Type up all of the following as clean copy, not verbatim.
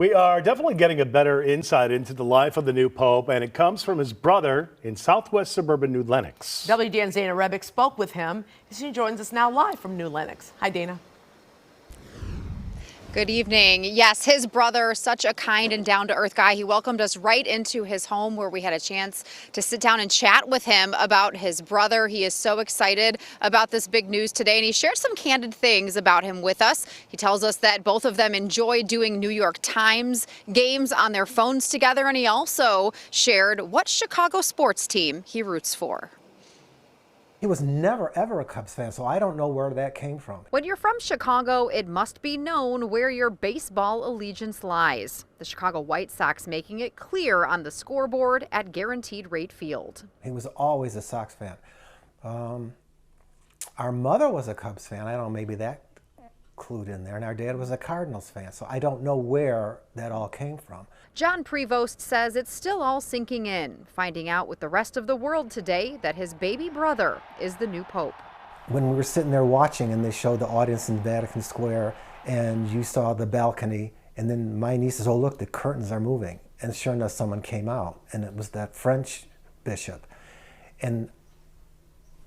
We are definitely getting a better insight into the life of the new pope, and it comes from his brother in southwest suburban New Lenox. WGN's Dana Rebick spoke with him. She joins us now live from New Lenox. Hi, Dana. Good evening. Yes, his brother, such a kind and down-to-earth guy. He welcomed us right into his home where we had a chance to sit down and chat with him about his brother. He is so excited about this big news today, and he shared some candid things about him with us. He tells us that both of them enjoy doing New York Times games on their phones together, and he also shared what Chicago sports team he roots for. He was never, ever a Cubs fan, so I don't know where that came from. When you're from Chicago, it must be known where your baseball allegiance lies. The Chicago White Sox making it clear on the scoreboard at Guaranteed Rate Field. He was always a Sox fan. Our mother was a Cubs fan. I don't know, maybe that clued in there. And our dad was a Cardinals fan, so I don't know where that all came from. John Prevost says it's still all sinking in, finding out with the rest of the world today that his baby brother is the new pope. When we were sitting there watching and they showed the audience in Vatican Square and you saw the balcony, and then my niece says, "Oh, look, the curtains are moving." And sure enough, someone came out, and it was that French bishop. And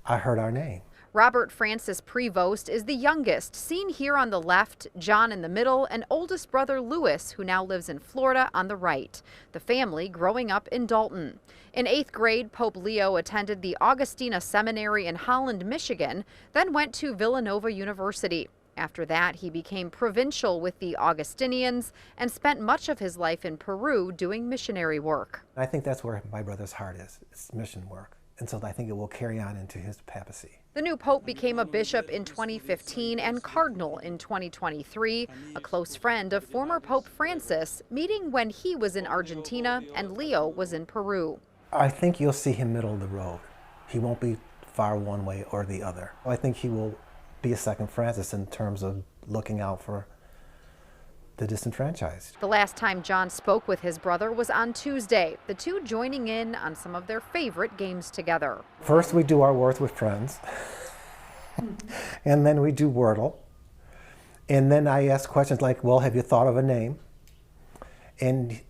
I heard our name. Robert Francis Prevost is the youngest, seen here on the left, John in the middle, and oldest brother Louis, who now lives in Florida, on the right. The family growing up in Dalton. In 8th grade, Pope Leo attended the Augustina Seminary in Holland, Michigan, then went to Villanova University. After that, he became provincial with the Augustinians and spent much of his life in Peru doing missionary work. I think that's where my brother's heart is. It's mission work. And so I think it will carry on into his papacy. The new pope became a bishop in 2015 and cardinal in 2023, a close friend of former Pope Francis, meeting when he was in Argentina and Leo was in Peru. I think you'll see him middle of the road. He won't be far one way or the other. I think he will be a second Francis in terms of looking out for the disenfranchised. The last time John spoke with his brother was on Tuesday, the two joining in on some of their favorite games together. First we do our Words with Friends, and then we do Wordle. And then I ask questions like, well, have you thought of a name? And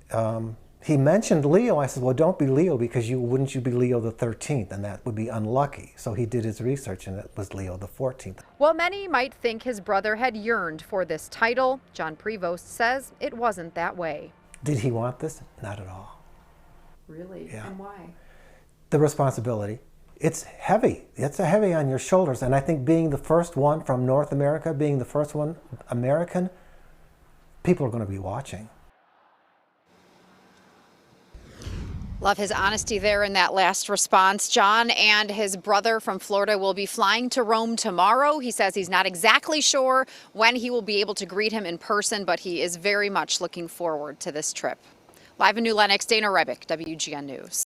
he mentioned Leo. I said, well, don't be Leo, because wouldn't you be Leo the 13th? And that would be unlucky. So he did his research, and it was Leo the 14th. While many might think his brother had yearned for this title, John Prevost says it wasn't that way. Did he want this? Not at all. Really? Yeah. And why? The responsibility. It's heavy. It's heavy on your shoulders. And I think being the first one from North America, being the first one American, people are going to be watching. Love his honesty there in that last response. John and his brother from Florida will be flying to Rome tomorrow. He says he's not exactly sure when he will be able to greet him in person, but he is very much looking forward to this trip. Live in New Lenox, Dana Rebick, WGN News.